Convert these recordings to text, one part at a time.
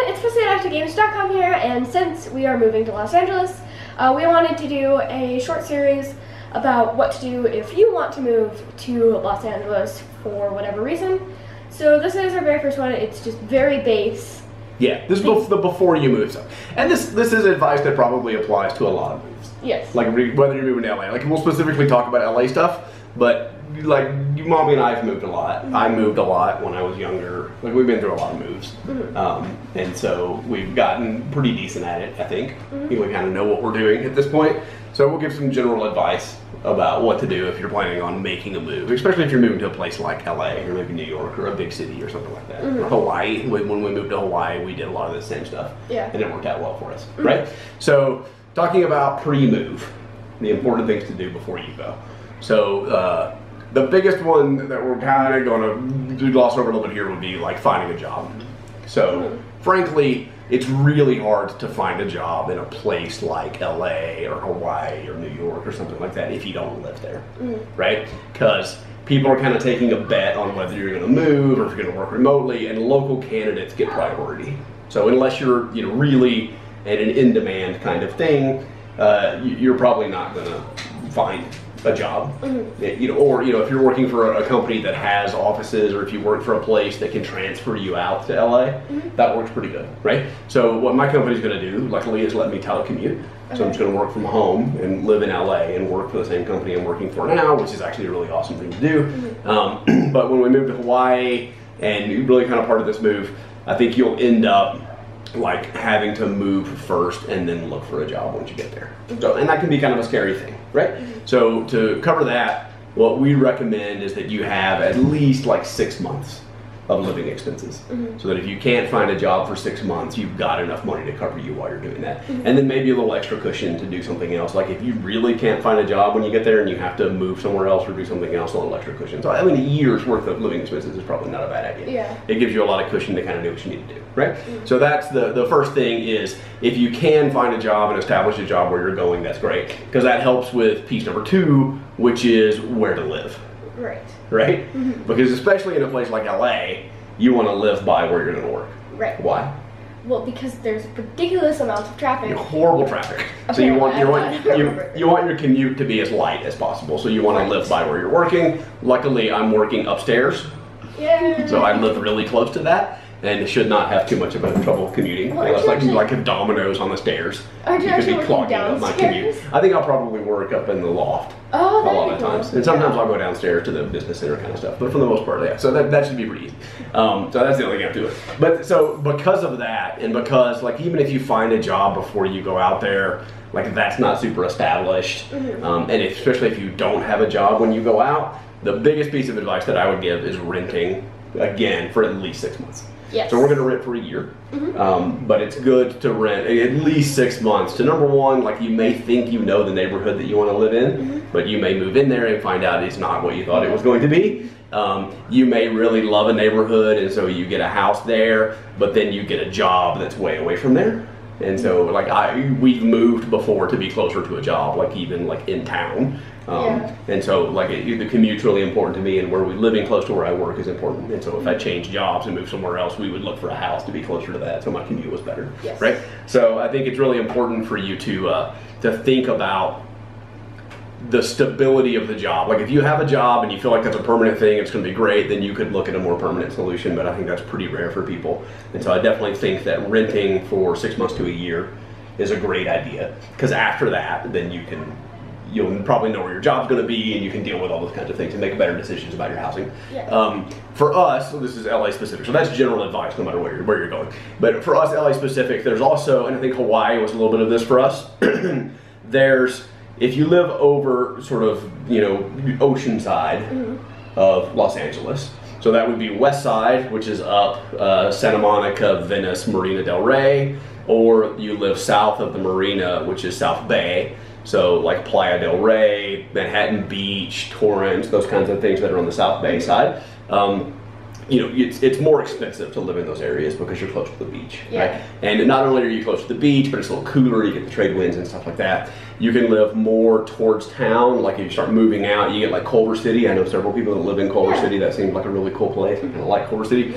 it's Presley at ActOutGames.com here, and since we are moving to Los Angeles, we wanted to do a short series about what to do if you want to move to Los Angeles for whatever reason. So this is our very first one. It's just very base. Yeah, this is the before you move stuff. And this is advice that probably applies to a lot of moves. Yes. Like whether you're moving to LA. Like we'll specifically talk about LA stuff, but like Mommy and I have moved a lot. Mm-hmm. I moved a lot when I was younger. Like we've been through a lot of moves. Mm-hmm. And so we've gotten pretty decent at it, I think. Mm-hmm. We kind of know what we're doing at this point. So we'll give some general advice about what to do if you're planning on making a move, especially if you're moving to a place like LA or maybe New York or a big city or something like that. Mm-hmm. Or Hawaii. When we moved to Hawaii, we did a lot of the same stuff. Yeah. And it worked out well for us, mm-hmm. right? So talking about pre-move, the important things to do before you go. So the biggest one that we're kind of going to gloss over a little bit here would be like finding a job. So frankly, it's really hard to find a job in a place like LA or Hawaii or New York or something like that if you don't live there, right? Because people are kind of taking a bet on whether you're going to move or if you're going to work remotely, and local candidates get priority. So unless you're really at an in-demand kind of thing, you're probably not going to find a job, or if you're working for a company that has offices, or if you work for a place that can transfer you out to LA, that works pretty good, right? So what my company's going to do, luckily, is let me telecommute. So I'm just going to work from home and live in LA and work for the same company I'm working for now, which is actually a really awesome thing to do. But when we move to Hawaii, and really kind of part of this move, I think you'll end up like having to move first and then look for a job once you get there. So, and that can be kind of a scary thing, right? So to cover that, what we recommend is that you have at least like 6 months of living expenses. So that if you can't find a job for 6 months, you've got enough money to cover you while you're doing that. And then maybe a little extra cushion to do something else. Like if you really can't find a job when you get there and you have to move somewhere else or do something else, a little extra cushion. So I mean, a year's worth of living expenses is probably not a bad idea. Yeah. It gives you a lot of cushion to kind of do what you need to do, right? So that's the first thing is, if you can find a job and establish a job where you're going, that's great. Because that helps with piece number 2, which is where to live. Right. Right? Because especially in a place like LA, you want to live by where you're going to work. Right. Why? Well, because there's ridiculous amounts of traffic. Horrible traffic. Okay, so you want your commute to be as light as possible. So you want to live by where you're working. Luckily, I'm working upstairs. Yeah. So I live really close to that, and should not have too much of a trouble commuting. Well, unless like if Domino's on the stairs, you could be clogging up my commute. I think I'll probably work up in the loft a lot of times, and sometimes I'll go downstairs to the business center kind of stuff. But for the most part, yeah. So that should be pretty easy. So that's the only thing I have to do. But so because of that, and because like even if you find a job before you go out there, like that's not super established, and especially if you don't have a job when you go out, the biggest piece of advice that I would give is renting again for at least 6 months. Yes. So we're going to rent for a year, but it's good to rent at least 6 months to, number one, like you may think you know the neighborhood that you want to live in, but you may move in there and find out it's not what you thought it was going to be. You may really love a neighborhood, and so you get a house there, but then you get a job that's way away from there. And so like we've moved before to be closer to a job, like even like in town. And so like the commute's really important to me, and where we living close to where I work is important. And so if I change jobs and move somewhere else, we would look for a house to be closer to that, so my commute was better, right? So I think it's really important for you to think about the stability of the job. Like if you have a job and you feel like that's a permanent thing, it's going to be great, then you could look at a more permanent solution, but I think that's pretty rare for people. And so I definitely think that renting for 6 months to a year is a great idea, because after that, then you'll probably know where your job's going to be, and you can deal with all those kinds of things and make better decisions about your housing. For us, so this is LA specific, so that's general advice no matter where you're going. But for us, LA specific, there's also, and I think Hawaii was a little bit of this for us, if you live over sort of, ocean side of Los Angeles, so that would be west side, which is up Santa Monica, Venice, Marina del Rey, or you live south of the marina, which is South Bay, so like Playa del Rey, Manhattan Beach, Torrance, those kinds of things that are on the South Bay side. you know, it's more expensive to live in those areas because you're close to the beach, Yeah. right? And not only are you close to the beach, but it's a little cooler, you get the trade winds and stuff like that. You can live more towards town, like if you start moving out, you get like Culver City. I know several people that live in Culver City. That seems like a really cool place. I kind of like Culver City.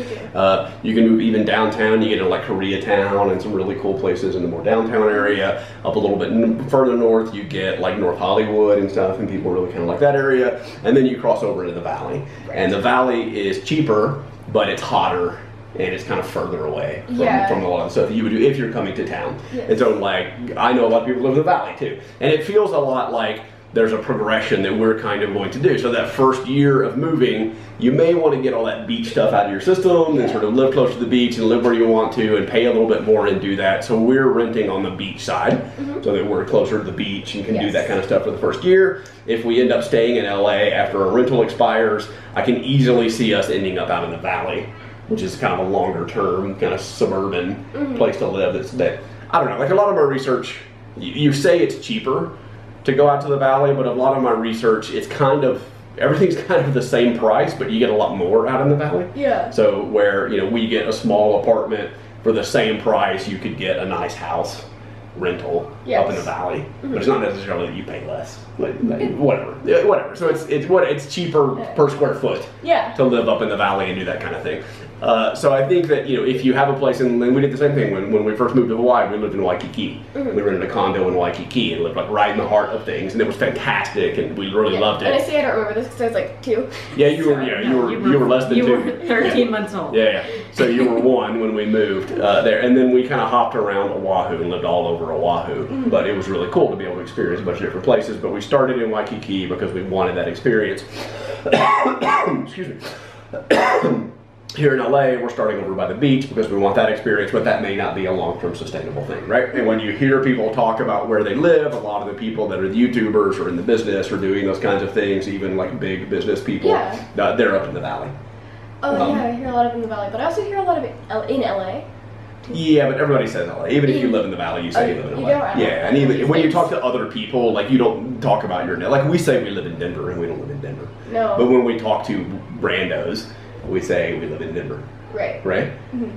You can move even downtown, you get into like Koreatown and some really cool places in the more downtown area. Up a little bit further north, you get like North Hollywood and stuff, and people really kind of like that area. And then you cross over into the valley. Right. And the valley is cheaper, but it's hotter and it's kind of further away from a lot of the stuff that you would do if you're coming to town. Yes. And so, like, I know a lot of people live in the valley too, and it feels a lot like there's a progression that we're kind of going to do. So that first year of moving, you may want to get all that beach stuff out of your system and sort of live close to the beach and live where you want to and pay a little bit more and do that. So we're renting on the beach side so that we're closer to the beach and can do that kind of stuff for the first year. If we end up staying in LA after our rental expires, I can easily see us ending up out in the valley, which is kind of a longer term, kind of suburban place to live. That I don't know, like a lot of my research, you say it's cheaper to go out to the valley, but a lot of my research, it's kind of, everything's kind of the same price, but you get a lot more out in the valley. Yeah. So where, you know, we get a small apartment for the same price, you could get a nice house rental up in the valley, but it's not necessarily that you pay less. Like whatever. So it's cheaper per square foot to live up in the valley and do that kind of thing. So I think that, you know, if you have a place, and we did the same thing when we first moved to Hawaii. We lived in Waikiki. We rented a condo in Waikiki and lived like right in the heart of things, and it was fantastic, and we really loved it. And I see I don't remember this because I was like 2. Yeah, you were less than 2. You were 13 months old. Yeah. So you were 1 when we moved there, and then we kind of hopped around Oahu and lived all over Oahu. But it was really cool to be able to experience a bunch of different places. But we started in Waikiki because we wanted that experience. Excuse me. Here in LA, we're starting over by the beach because we want that experience, but that may not be a long-term sustainable thing, right? And when you hear people talk about where they live, a lot of the people that are the YouTubers or in the business or doing those kinds of things, even like big business people, they're up in the valley. Oh yeah, I hear a lot of it in the valley, but I also hear a lot of it in LA. Yeah, but everybody says LA. Even if you live in the valley, you say you live in LA. Yeah, and even when you talk to other people, like you don't talk about your, like we say we live in Denver and we don't live in Denver. No. But when we talk to brandos, we say we live in Denver. Right. Right?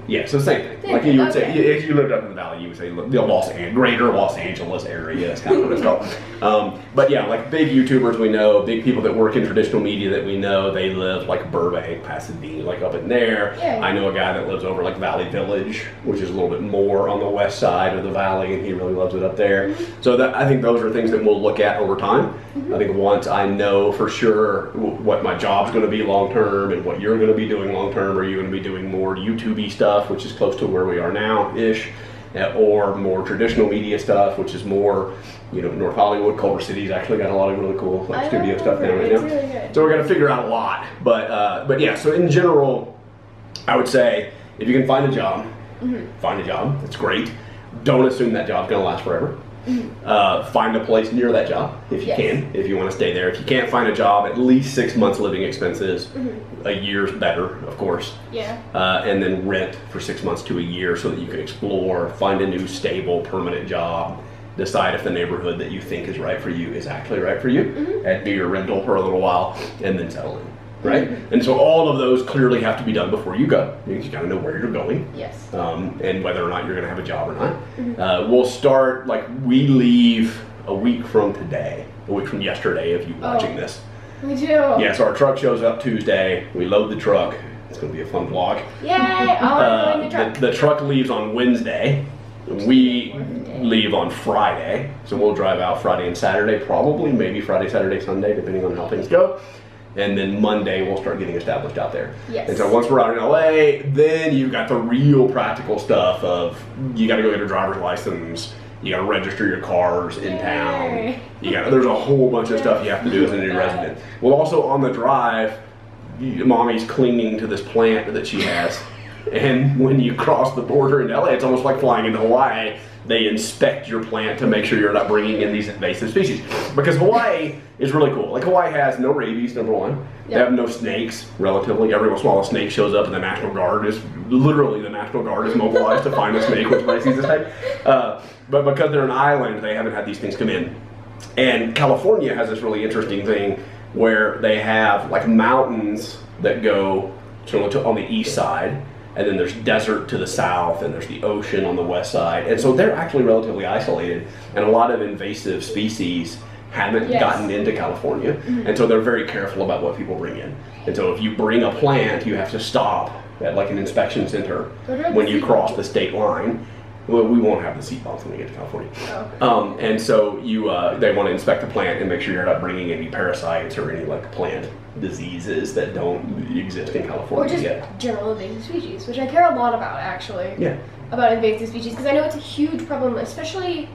Yeah, so same thing. Like you would say, if you lived up in the valley, you would say the greater Los Angeles area. That's kind of what it's called. But yeah, like big YouTubers we know, big people that work in traditional media that we know, they live like Burbank, Pasadena, like up in there. Yeah. I know a guy that lives over like Valley Village, which is a little bit more on the west side of the valley, and he really loves it up there. So that, I think those are things that we'll look at over time. I think once I know for sure what my job's going to be long term and what you're going to be doing long term, are you going to be doing more YouTube-y stuff, which is close to where we are now-ish, or more traditional media stuff, which is more, you know, North Hollywood, Culver City's actually got a lot of really cool like studio stuff down right now. Really good. So we're going to figure out a lot, but yeah. So in general, I would say if you can find a job, find a job. That's great. Don't assume that job's going to last forever. Find a place near that job if you can, if you want to stay there. If you can't find a job, at least 6 months living expenses. A year's better, of course. Yeah. And then rent for 6 months to a year so that you can explore, find a new stable, permanent job, decide if the neighborhood that you think is right for you is actually right for you, and do your rental for a little while, and then settle in. Right? And so all of those clearly have to be done before you go. You gotta know where you're going. Yes. And whether or not you're gonna have a job or not. We'll start, like, we leave a week from today, a week from yesterday if you're watching this. We do. Yeah, so our truck shows up Tuesday, we load the truck. It's gonna be a fun vlog. Yay! I want to go in the truck. The truck leaves on Wednesday. We leave on Friday, so we'll drive out Friday and Saturday, probably, maybe Friday, Saturday, Sunday, depending on how things go. And then Monday we'll start getting established out there. Yes. And so once we're out in LA, then you've got the real practical stuff of you got to go get a driver's license, you got to register your cars in town. There's a whole bunch of stuff you have to do as a new resident. Well, also on the drive, mommy's clinging to this plant that she has. And when you cross the border in LA, it's almost like flying into Hawaii. They inspect your plant to make sure you're not bringing in these invasive species. Because Hawaii is really cool. Like, Hawaii has no rabies, number one. They have no snakes, relatively. Every once in a while a snake shows up and the National Guard is, literally the National Guard is mobilized to find a snake when somebody sees a snake. But because they're an island, they haven't had these things come in. And California has this really interesting thing where they have like mountains that go on the east side, and then there's desert to the south, and there's the ocean on the west side. And so they're actually relatively isolated, and a lot of invasive species haven't gotten into California, and so they're very careful about what people bring in. And so if you bring a plant, you have to stop at like an inspection center when you cross the state line. Well, we won't have the seat belts when we get to California. Oh, okay. And so they want to inspect the plant and make sure you're not bringing any parasites or any like plant diseases that don't exist in California or just yet. General invasive species, which I care a lot about actually. Yeah. About invasive species, because I know it's a huge problem, especially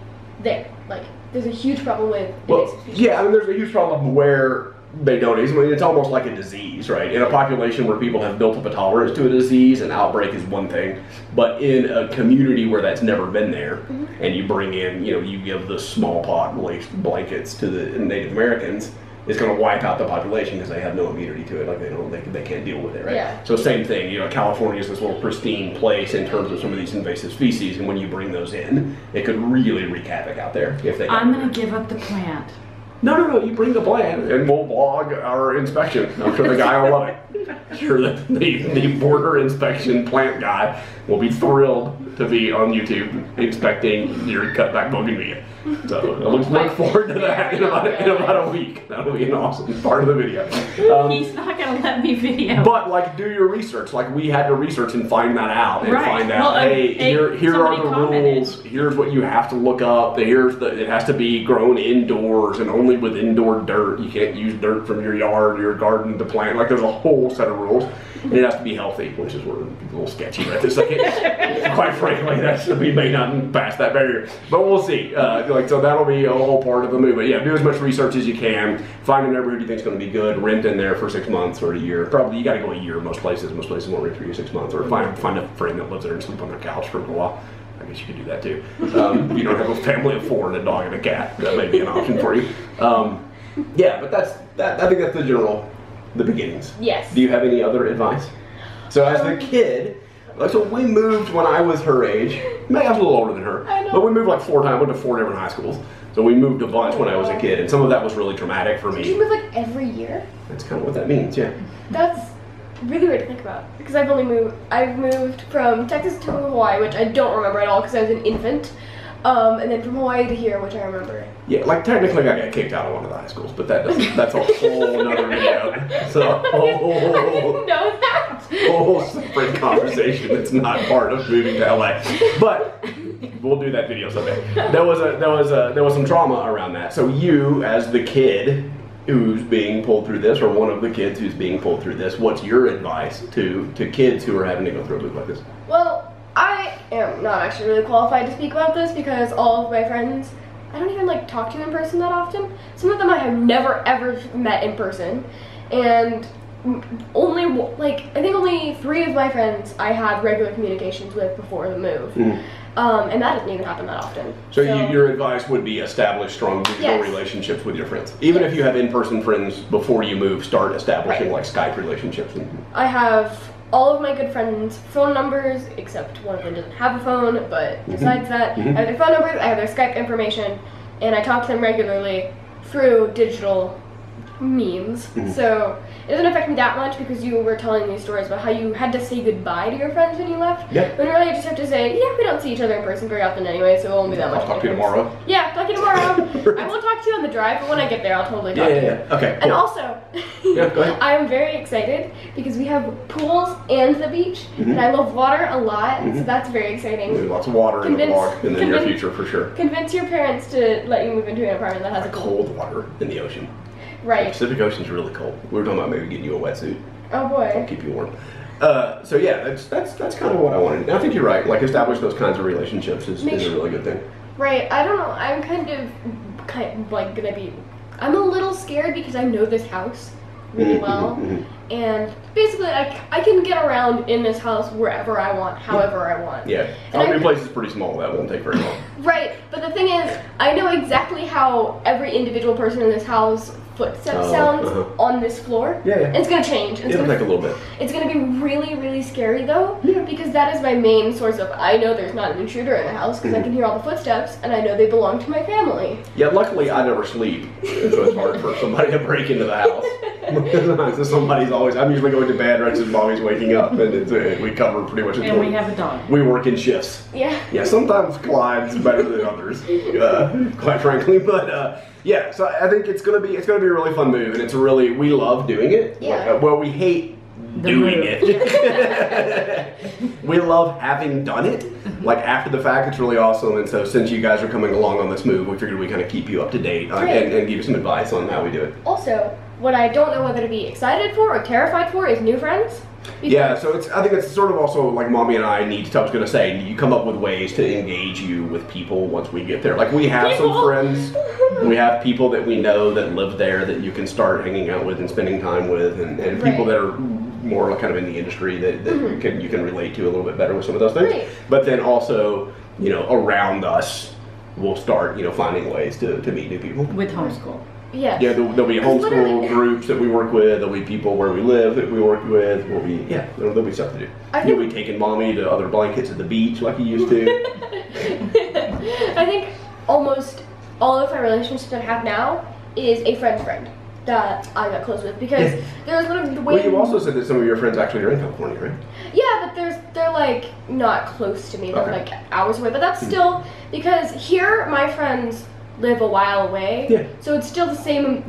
there. Like, there's a huge problem with invasive species. Yeah, I mean, there's a huge problem where they don't. I mean, it's almost like a disease, right? In a population where people have built up a tolerance to a disease, an outbreak is one thing. But in a community where that's never been there, and you bring in, you give the smallpox blankets to the Native Americans, it's going to wipe out the population because they have no immunity to it. Like they can't deal with it, right? Yeah. So same thing. California is this little pristine place in terms of some of these invasive species, and when you bring those in, it could really wreak havoc out there if they. I'm going to give up the plant. No, you bring the plant and we'll log our inspection. I'm sure the guy will love it. I'm sure that the border inspection plant guy will be thrilled to be on YouTube inspecting your cutback bougainvillea. So look forward to that in about a week. That'll be an awesome part of the video. He's not going to let me video. But do your research. We had to research and find that out and find out. Well, hey, here are the rules. Here's what you have to look up. It has to be grown indoors and only with indoor dirt. You can't use dirt from your yard or your garden to plant. There's a whole set of rules. And it has to be healthy, which is where it's a little sketchy right this second. Quite frankly, we may not pass that barrier, but we'll see. So that'll be a whole part of the move. But yeah, do as much research as you can. Find a neighborhood you think is going to be good. Rent in there for 6 months or a year. Probably you got to go a year. Most places won't rent for you 6 months. Or find a friend that lives there and sleep on their couch for a while. I guess you could do that too. If you don't have a family of 4 and a dog and a cat, that may be an option for you. Yeah, but I think that's the beginnings. Yes. Do you have any other advice? So as the kid, so we moved when I was her age. Maybe I was a little older than her. I know. But we moved 4 times. Went to 4 different high schools. So we moved a bunch when I was a kid, and some of that was really traumatic for me. Did you move every year? That's kind of what that means, yeah. That's really weird to think about, because I've moved from Texas to Hawaii, which I don't remember at all because I was an infant. And then from Hawaii to here, which I remember. Yeah, technically I got kicked out of one of the high schools, but that's a whole other video. So I didn't know that. Whole separate conversation. It's not part of moving to LA. But we'll do that video someday. There was some trauma around that. So you, as the kid who's being pulled through this, or one of the kids who's being pulled through this, what's your advice to kids who are having to go through a move like this? Well, I am not actually really qualified to speak about this because all of my friends, I don't even talk to in person that often. Some of them I have never ever met in person, and only I think only 3 of my friends I had regular communications with before the move. And that doesn't even happen that often. So your advice would be establish strong digital relationships with your friends. Even if you have in-person friends before you move, start establishing Skype relationships. I have all of my good friends' phone numbers, except one of them doesn't have a phone, but besides that, I have their phone numbers, I have their Skype information, and I talk to them regularly through digital means. So it doesn't affect me that much because you were telling me stories about how you had to say goodbye to your friends when you left. Yeah. When really you just have to say, yeah, we don't see each other in person very often anyway, so it won't be that much. I'll talk to you tomorrow. Yeah, talk to you tomorrow. I won't talk to you on the drive, but when I get there, I'll totally talk to you. Yeah. Okay. Cool. And also, go ahead. I'm very excited because we have pools and the beach, and I love water a lot, so that's very exciting. There's lots of water in the vlog in the near future for sure. Convince your parents to let you move into an apartment that has a pool. Cold water in the ocean. Right. The Pacific Ocean's really cold. We were talking about maybe getting you a wetsuit. Oh boy. I'll keep you warm. So yeah, that's kind of what I wanted. And I think you're right. Establish those kinds of relationships is a really good thing. Right. I don't know. I'm kind of gonna be. I'm a little scared because I know this house really well, and basically I can get around in this house wherever I want, however I want. Yeah. Our place is pretty small. That won't take very long. Right. But the thing is, I know exactly how every individual person in this house footstep sounds on this floor. Yeah. And it's gonna change. It'll take a little bit. It's gonna be really, really scary though, because that is my main source of, I know there's not an intruder in the house because I can hear all the footsteps and I know they belong to my family. Yeah, luckily I never sleep, so it's hard for somebody to break into the house. So somebody's always, I'm usually going to bed right as mommy's waking up, and we cover pretty much. And we have a dog. We work in shifts. Yeah. Yeah, sometimes Clyde's better than others, quite frankly. But yeah, so I think it's gonna be a really fun move, and we love doing it. Yeah. Well, we hate doing it. We love having done it. Like after the fact, it's really awesome. And so since you guys are coming along on this move, we figured we'd kind of keep you up to date and give you some advice on how we do it. Also, what I don't know whether to be excited for or terrified for is new friends. Yeah, so I think it's sort of also like Mommy and I need to, I was going to say, you come up with ways to engage you with people once we get there. Like we have some friends, we have people that we know that live there that you can start hanging out with and spending time with, and people that are more kind of in the industry that you can relate to a little bit better with some of those things. Right. But then also, around us, we'll start, finding ways to meet new people. With homeschool. Yes. Yeah, there'll be homeschool groups that we work with. There'll be people where we live that we work with. There'll be stuff to do. You'll be taking Mommy to other blankets at the beach like you used to. I think almost all of my relationships I have now is a friend's friend that I got close with, because there's one of the way. Well, you also said that some of your friends actually are in California, right? Yeah, but they're like not close to me. They're like hours away. But that's still because here my friends live a while away. Yeah. So it's still the same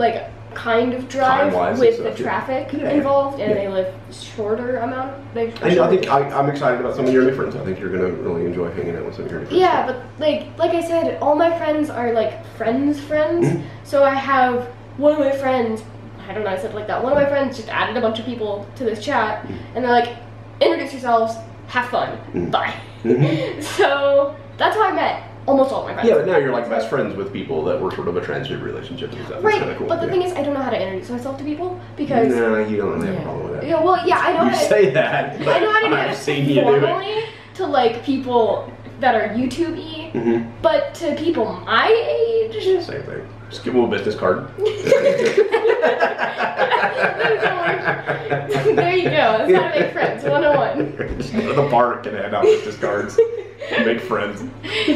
kind of drive with the traffic involved, and they live shorter amount. I think I'm excited about some of your new friends. I think you're gonna really enjoy hanging out with some of your new friends. Yeah, but like I said, all my friends are like friends. So I have one of my friends. I don't know. I said it like that. One of my friends just added a bunch of people to this chat, and they're like, "Introduce yourselves, have fun, bye." So that's how I met almost all my friends. Yeah, but now you're like best friends with people that were sort of a transit relationship and stuff. Right, kind of cool. but the thing is, I don't know how to introduce myself to people because. No, you don't really have a problem with that. Yeah, well, yeah, I know. You say that. But I know how to do I've it seen you formally to people that are YouTube-y, but to people my age. Same thing. Just give them a business card. There you go. That's how to make friends. 101. Just go to the park and hand out business cards. Make friends.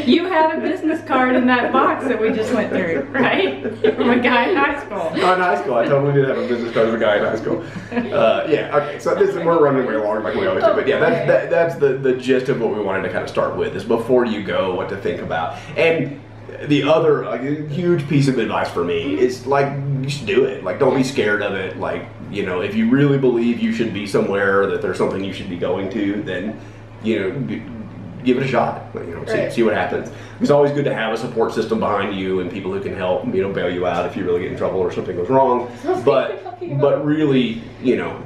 You had a business card in that box that we just went through, right? From a guy in high school. Oh, in high school. I totally did have a business card of a guy in high school. Yeah, okay. So we're running way along like we always do. But yeah, that's the gist of what we wanted to kind of start with, is before you go, what to think about. And the other huge piece of advice for me is you should do it. Don't be scared of it. If you really believe you should be somewhere, that there's something you should be going to, then give it a shot. See what happens. It's always good to have a support system behind you and people who can help bail you out if you really get in trouble or something goes wrong. But really,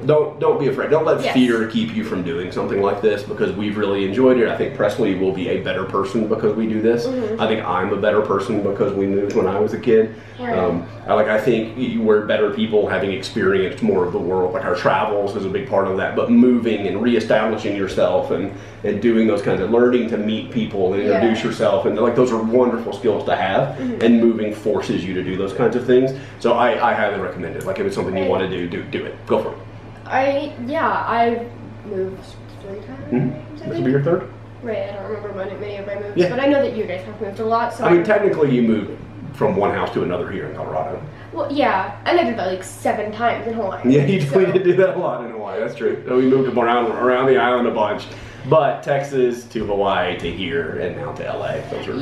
don't be afraid. Don't let fear keep you from doing something like this, because we've really enjoyed it. I think Presley will be a better person because we do this. I think I'm a better person because we moved when I was a kid. I think we're better people having experienced more of the world. Our travels is a big part of that, but moving and reestablishing yourself and doing those kinds of learning to meet people and introduce yourself, and those are wonderful skills to have, and moving forces you to do those kinds of things. So I highly recommend it. If it's something you want to do it. Go for it. I've moved 3 times. This will be your third? Right, I don't remember many of my moves, but I know that you guys have moved a lot. So technically you moved from one house to another here in Colorado. Well, yeah, and I did that 7 times in Hawaii. Yeah, you did do that a lot in Hawaii. That's true. So we moved around the island a bunch, but Texas to Hawaii to here and now to LA. Those are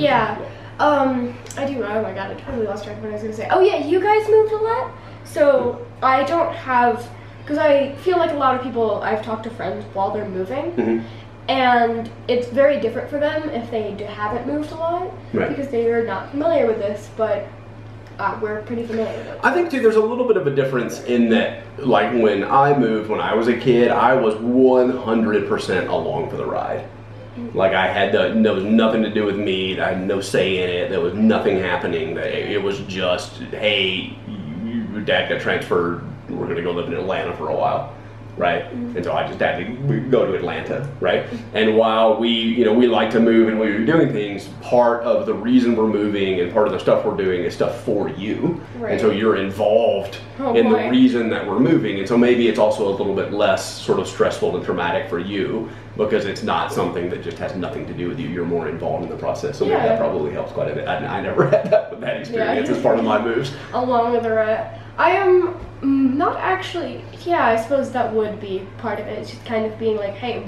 I do. Oh my god, I totally lost track of what I was gonna say. Oh yeah, you guys moved a lot, so I don't have, because I feel like a lot of people, I've talked to friends while they're moving. And it's very different for them if they haven't moved a lot, because they are not familiar with this, but we're pretty familiar with it. I think too there's a little bit of a difference in that, when I moved when I was a kid, I was 100% along for the ride. I had there was nothing to do with me, I had no say in it, there was nothing happening. It was just, hey, your dad got transferred, we're going to go live in Atlanta for a while. right? And so I just had to go to Atlanta, right? And while we like to move and we were doing things, part of the reason we're moving and part of the stuff we're doing is stuff for you. Right. And so you're involved in the reason that we're moving. And so maybe it's also a little bit less sort of stressful and traumatic for you because it's not something that just has nothing to do with you. You're more involved in the process. So maybe that probably helps quite a bit. I never had that experience as part of my moves. Along with the rut. I am not actually, I suppose that would be part of it. It's just kind of being like, hey,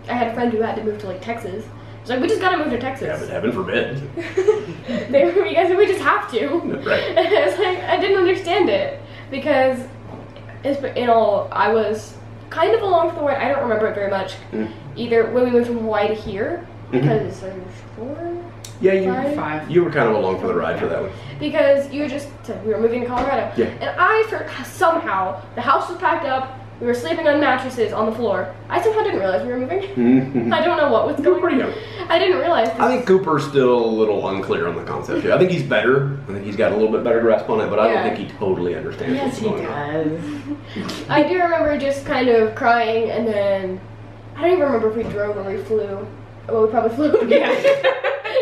I had a friend who had to move to like Texas. It's like, we just gotta move to Texas. Yeah, but heaven forbid. You guys, we just have to. Right. And it's like, I didn't understand it because, I was kind of along for the ride. I don't remember it very much. Either when we moved from Hawaii to here, because there's 4? Yeah, 5. You were kind of along for the ride for that one. Because you just said we were moving to Colorado. Yeah. And somehow, the house was packed up, we were sleeping on mattresses on the floor. I somehow didn't realize we were moving. I don't know what was going on. Young. I didn't realize. I think Cooper's still a little unclear on the concept here. I think he's better. I think he's got a little bit better grasp on it, but I don't think he totally understands what's going on. I do remember just kind of crying, and then I don't even remember if we drove or we flew. Well, we probably flew.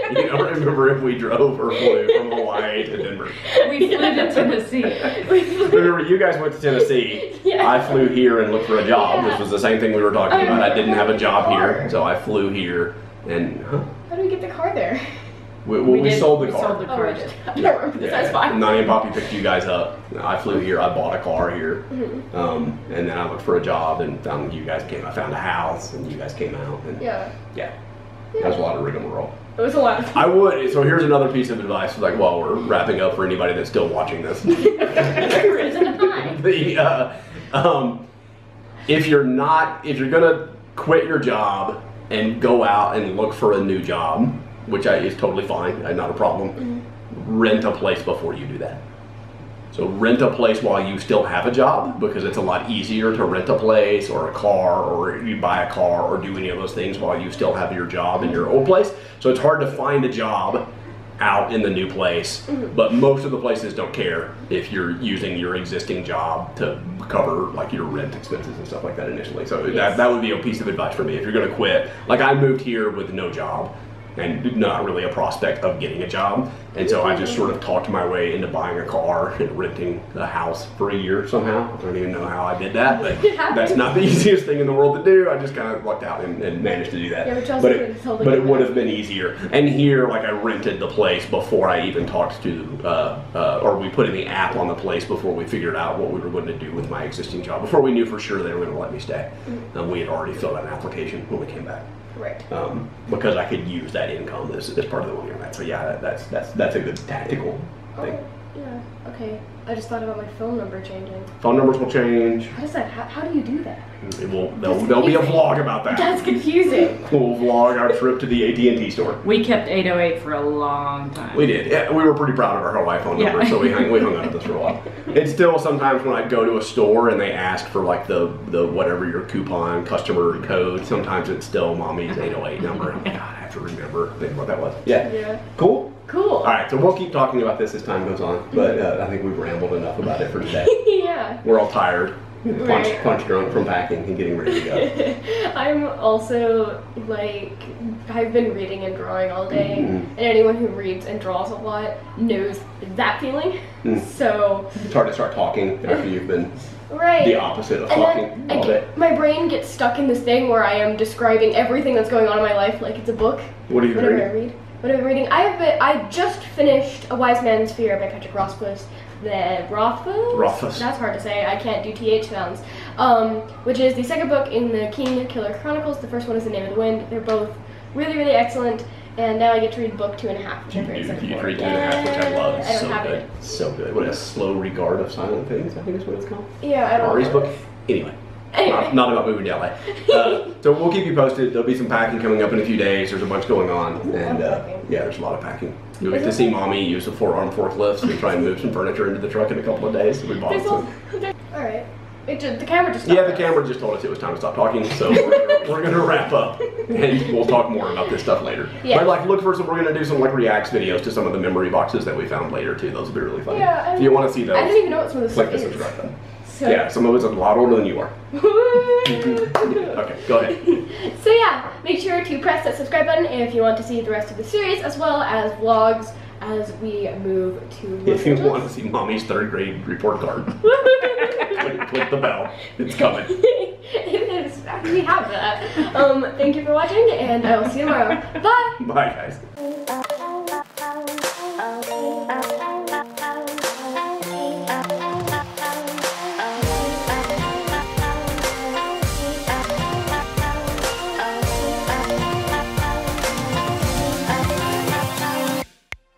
You don't remember if we drove or flew from Hawaii to Denver. We flew to Tennessee. Remember, you guys went to Tennessee. Yeah. I flew here and looked for a job. This was the same thing we were talking about. I didn't have a job here, so I flew here. And how did we get the car there? We sold the car. Sold the car. I don't remember this. That's fine. Nani and Poppy picked you guys up. I flew here. I bought a car here, and then I looked for a job and found you guys came. I found a house, and you guys came out. And Yeah. That was a lot of rigmarole. It was a lot of I would. So here's another piece of advice. Like while we're wrapping up for anybody that's still watching this. If you're gonna quit your job and go out and look for a new job, which is totally fine, not a problem. Rent a place before you do that. So rent a place while you still have a job, because it's a lot easier to rent a place or a car, or you buy a car or do any of those things while you still have your job in your old place. So it's hard to find a job out in the new place, but most of the places don't care if you're using your existing job to cover like your rent expenses and stuff like that initially. So that would be a piece of advice for me. If you're gonna quit, like I moved here with no job and not really a prospect of getting a job. And so I just sort of talked my way into buying a car and renting a house for a year somehow. I don't even know how I did that, but that's not the easiest thing in the world to do. I just kind of lucked out and managed to do that. Yeah, but it would have been easier. And here, like I rented the place before I even talked to, or we put in the app on the place before we figured out what we were going to do with my existing job. Before we knew for sure they were going to let me stay. We had already filled out an application when we came back. Right. Because I could use that income as part of the money on that. So yeah, that's a good tactical thing. Yeah. Okay. I just thought about my phone number changing. Phone numbers will change. How does that? How do you do that? There'll be a vlog about that. That's confusing. We'll vlog our trip to the AT&T store. We kept 808 for a long time. We did. Yeah, we were pretty proud of our Hawaii phone number, so we hung on to this for a while. It's still sometimes when I go to a store and they ask for like the whatever your coupon customer code, sometimes it's still mommy's 808 number. God, I have to remember what that was. Yeah. Cool. Cool. All right, so we'll keep talking about this as time goes on, but I think we've rambled enough about it for today. Yeah. We're all tired, punch drunk from packing and getting ready to go. I'm also like, I've been reading and drawing all day, and anyone who reads and draws a lot knows that feeling. So it's hard to start talking after you've been the opposite of talking all day. My brain gets stuck in this thing where I am describing everything that's going on in my life like it's a book. What are you reading? What am I reading? I just finished A Wise Man's Fear by Patrick Rothfuss. Rothfuss. That's hard to say. I can't do TH sounds. Which is the second book in the King Killer Chronicles. The first one is The Name of the Wind. They're both really, really excellent. And now I get to read book 2.5, which I'm very excited for. You read 2.5, which I love. It's so good. It. So good. What, A Slow Regard of Silent Things, I think is what it's called. Yeah, I don't know. Ari's book. Anyway. Not about moving to LA. So we'll keep you posted. There'll be some packing coming up in a few days. There's a bunch going on. And yeah, there's a lot of packing. You'll get to see Mommy use the 4-arm forklifts and try and move some furniture into the truck in a couple of days. We bought some. Alright. The camera just stopped. Yeah, the camera just told us it was time to stop talking, so we're going to wrap up. And we'll talk more about this stuff later. Yeah. But like, look for some, we're going to do some like reacts videos to some of the memory boxes that we found later too. Those will be really fun. Yeah. If you want to see those, I didn't even know what some of this click the is. subscribe button. So. Yeah, some of it's a lot older than you are. Okay, go ahead. So yeah, make sure to press that subscribe button if you want to see the rest of the series, as well as vlogs as we move to Los If you Angeles. want to see Mommy's 3rd grade report card, click the bell. It's coming. It is. We have that. Thank you for watching, and I will see you tomorrow. Bye! Bye, guys.